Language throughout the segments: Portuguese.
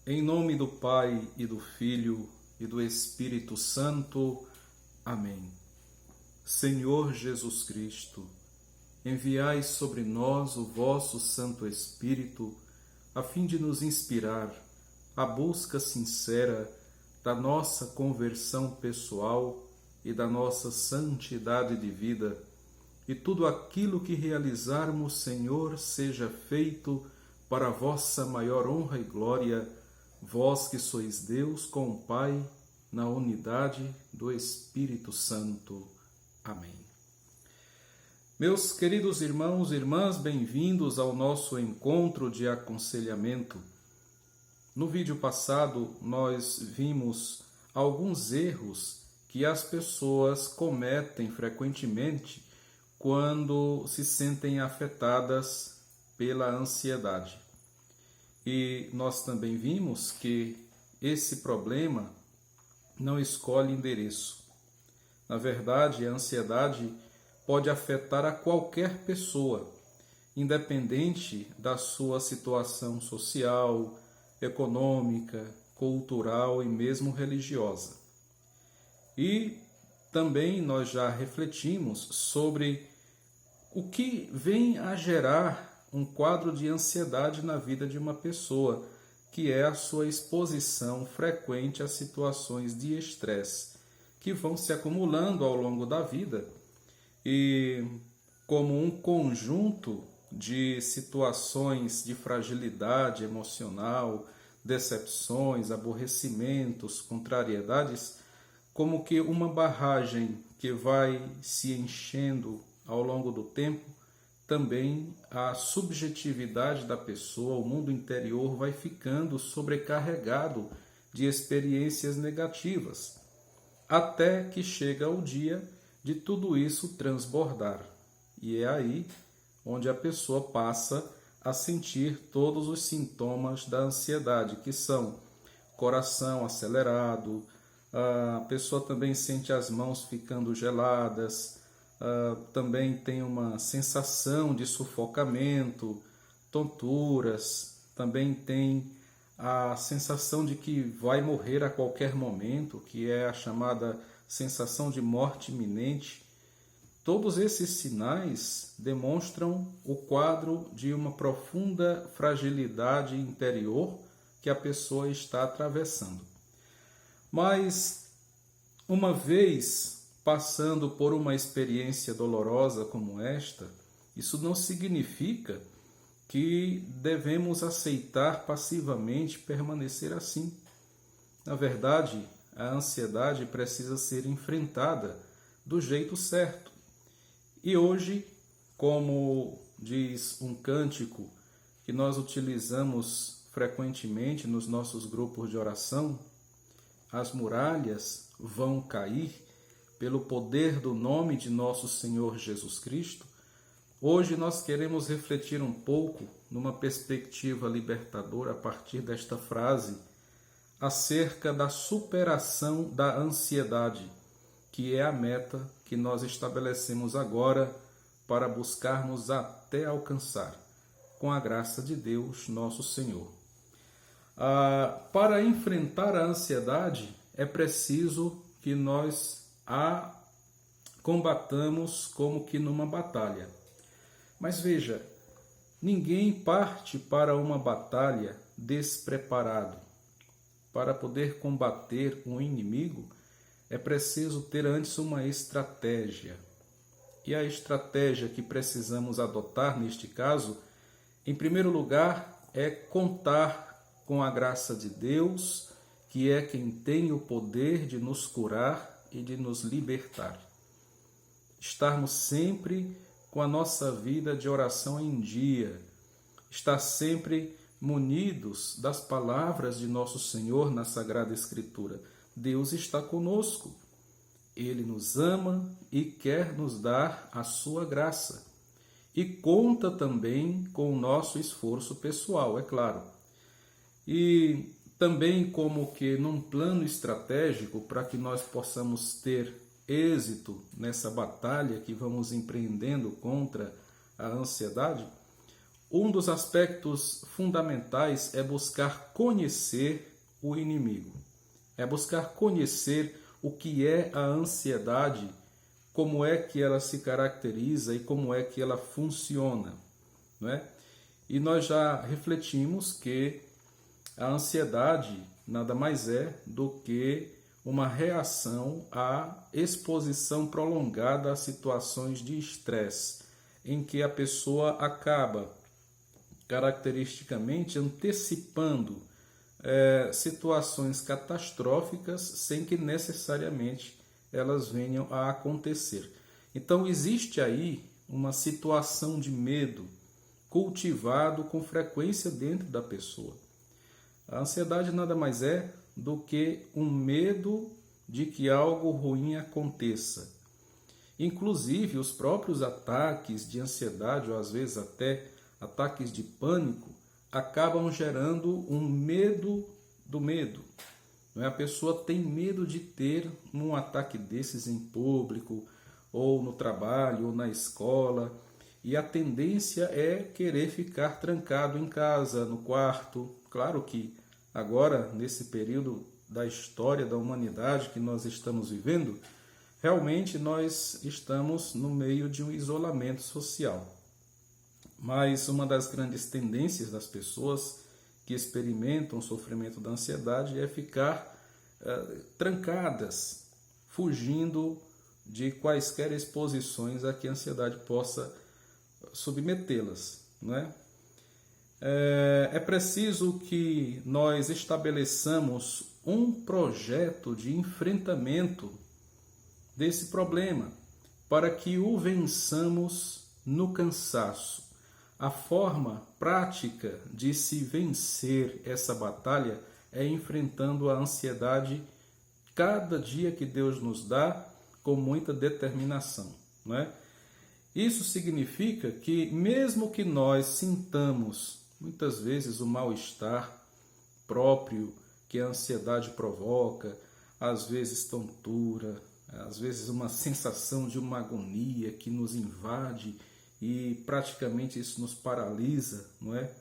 Em nome do Pai e do Filho e do Espírito Santo. Amém. Senhor Jesus Cristo, enviai sobre nós o vosso Santo Espírito, a fim de nos inspirar à busca sincera da nossa conversão pessoal e da nossa santidade de vida, e tudo aquilo que realizarmos, Senhor, seja feito para a vossa maior honra e glória, vós que sois Deus com o Pai, na unidade do Espírito Santo. Amém. Meus queridos irmãos e irmãs, bem-vindos ao nosso encontro de aconselhamento. No vídeo passado, nós vimos alguns erros que as pessoas cometem frequentemente quando se sentem afetadas pela ansiedade. E nós também vimos que esse problema não escolhe endereço. Na verdade, a ansiedade pode afetar a qualquer pessoa, independente da sua situação social, econômica, cultural e mesmo religiosa. E também nós já refletimos sobre o que vem a gerar um quadro de ansiedade na vida de uma pessoa, que é a sua exposição frequente a situações de estresse, que vão se acumulando ao longo da vida e, como um conjunto de situações de fragilidade emocional, decepções, aborrecimentos, contrariedades, como que uma barragem que vai se enchendo ao longo do tempo, também a subjetividade da pessoa, o mundo interior vai ficando sobrecarregado de experiências negativas, até que chega o dia de tudo isso transbordar. E é aí onde a pessoa passa a sentir todos os sintomas da ansiedade, que são coração acelerado, a pessoa também sente as mãos ficando geladas, também tem uma sensação de sufocamento, tonturas, também tem a sensação de que vai morrer a qualquer momento, que é a chamada sensação de morte iminente. Todos esses sinais demonstram o quadro de uma profunda fragilidade interior que a pessoa está atravessando. Mas, uma vez passando por uma experiência dolorosa como esta, isso não significa que devemos aceitar passivamente permanecer assim. Na verdade, a ansiedade precisa ser enfrentada do jeito certo. E hoje, como diz um cântico que nós utilizamos frequentemente nos nossos grupos de oração, as muralhas vão cair pelo poder do nome de nosso Senhor Jesus Cristo. Hoje nós queremos refletir um pouco, numa perspectiva libertadora, a partir desta frase, acerca da superação da ansiedade, que é a meta que nós estabelecemos agora para buscarmos até alcançar, com a graça de Deus, nosso Senhor. Para enfrentar a ansiedade, é preciso que nós a combatamos como que numa batalha. Mas veja, ninguém parte para uma batalha despreparado. Para poder combater um inimigo, é preciso ter antes uma estratégia. E a estratégia que precisamos adotar neste caso, em primeiro lugar, é contar com a graça de Deus, que é quem tem o poder de nos curar e de nos libertar. Estarmos sempre com a nossa vida de oração em dia, estar sempre munidos das palavras de nosso Senhor na Sagrada Escritura. Deus está conosco, Ele nos ama e quer nos dar a sua graça. E conta também com o nosso esforço pessoal, é claro. E também como que num plano estratégico para que nós possamos ter êxito nessa batalha que vamos empreendendo contra a ansiedade, um dos aspectos fundamentais é buscar conhecer o inimigo, é buscar conhecer o que é a ansiedade, como é que ela se caracteriza e como é que ela funciona, não é? E nós já refletimos que a ansiedade nada mais é do que uma reação à exposição prolongada a situações de estresse, em que a pessoa acaba caracteristicamente antecipando situações catastróficas sem que necessariamente elas venham a acontecer. Então existe aí uma situação de medo cultivado com frequência dentro da pessoa. A ansiedade nada mais é do que um medo de que algo ruim aconteça. Inclusive, os próprios ataques de ansiedade, ou às vezes até ataques de pânico, acabam gerando um medo do medo. A pessoa tem medo de ter um ataque desses em público, ou no trabalho, ou na escola, e a tendência é querer ficar trancado em casa, no quarto. Claro que agora, nesse período da história da humanidade que nós estamos vivendo, realmente nós estamos no meio de um isolamento social. Mas uma das grandes tendências das pessoas que experimentam o sofrimento da ansiedade é ficar trancadas, fugindo de quaisquer exposições a que a ansiedade possa submetê-las, não é? É preciso que nós estabeleçamos um projeto de enfrentamento desse problema para que o vençamos no cansaço. A forma prática de se vencer essa batalha é enfrentando a ansiedade cada dia que Deus nos dá com muita determinação, não é? Isso significa que mesmo que nós sintamos muitas vezes o mal-estar próprio que a ansiedade provoca, às vezes tontura, às vezes uma sensação de uma agonia que nos invade e praticamente isso nos paralisa, não é?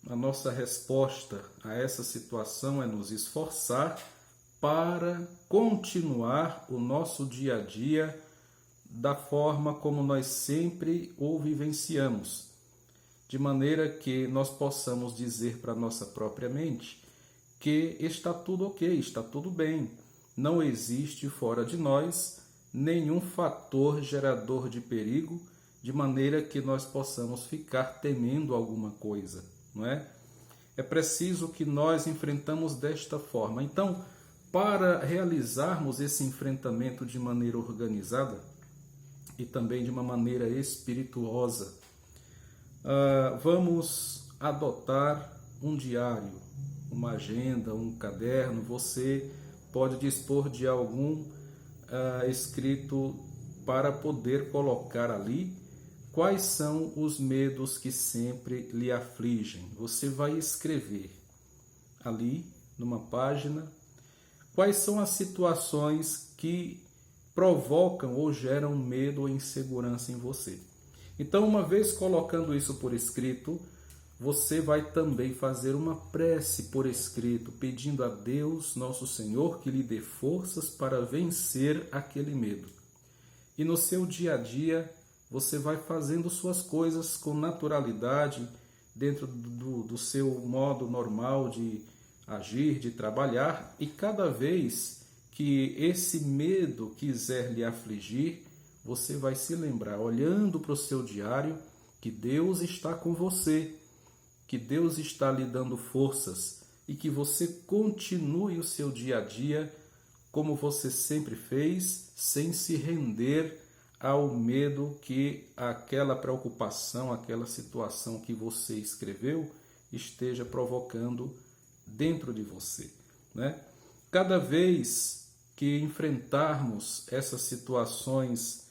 A nossa resposta a essa situação é nos esforçar para continuar o nosso dia a dia da forma como nós sempre o vivenciamos, de maneira que nós possamos dizer para a nossa própria mente que está tudo ok, está tudo bem, não existe fora de nós nenhum fator gerador de perigo, de maneira que nós possamos ficar temendo alguma coisa, não é? É preciso que nós enfrentamos desta forma. Então, para realizarmos esse enfrentamento de maneira organizada e também de uma maneira espirituosa, vamos adotar um diário, uma agenda, um caderno. Você pode dispor de algum escrito para poder colocar ali quais são os medos que sempre lhe afligem. Você vai escrever ali numa página quais são as situações que provocam ou geram medo ou insegurança em você. Então, uma vez colocando isso por escrito, você vai também fazer uma prece por escrito, pedindo a Deus, nosso Senhor, que lhe dê forças para vencer aquele medo. E no seu dia a dia, você vai fazendo suas coisas com naturalidade, dentro do seu modo normal de agir, de trabalhar, e cada vez que esse medo quiser lhe afligir, você vai se lembrar, olhando para o seu diário, que Deus está com você, que Deus está lhe dando forças e que você continue o seu dia a dia como você sempre fez, sem se render ao medo que aquela preocupação, aquela situação que você escreveu esteja provocando dentro de você, né? Cada vez que enfrentarmos essas situações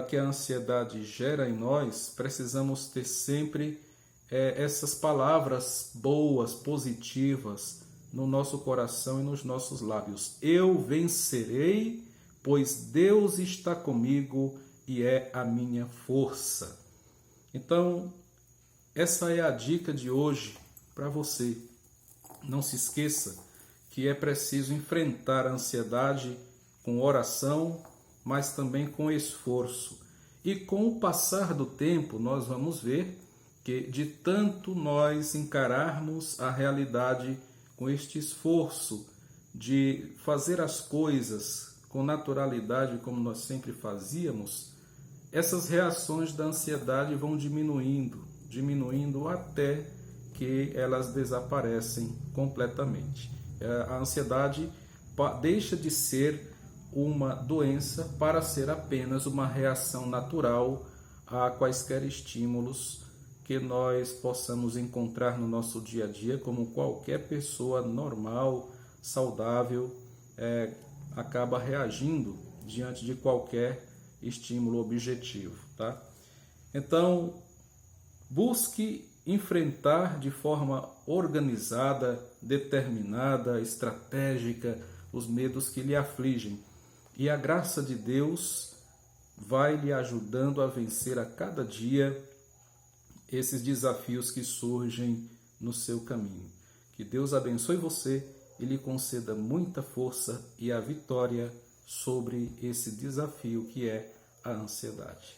que a ansiedade gera em nós, precisamos ter sempre essas palavras boas, positivas no nosso coração e nos nossos lábios. Eu vencerei, pois Deus está comigo e é a minha força. Então, essa é a dica de hoje para você. Não se esqueça que é preciso enfrentar a ansiedade com oração, mas também com esforço. E com o passar do tempo, nós vamos ver que de tanto nós encararmos a realidade com este esforço de fazer as coisas com naturalidade como nós sempre fazíamos, essas reações da ansiedade vão diminuindo até que elas desaparecem completamente. A ansiedade deixa de ser uma doença para ser apenas uma reação natural a quaisquer estímulos que nós possamos encontrar no nosso dia a dia, como qualquer pessoa normal, saudável, acaba reagindo diante de qualquer estímulo objetivo, tá? Então, busque enfrentar de forma organizada, determinada, estratégica os medos que lhe afligem. E a graça de Deus vai lhe ajudando a vencer a cada dia esses desafios que surgem no seu caminho. Que Deus abençoe você e lhe conceda muita força e a vitória sobre esse desafio que é a ansiedade.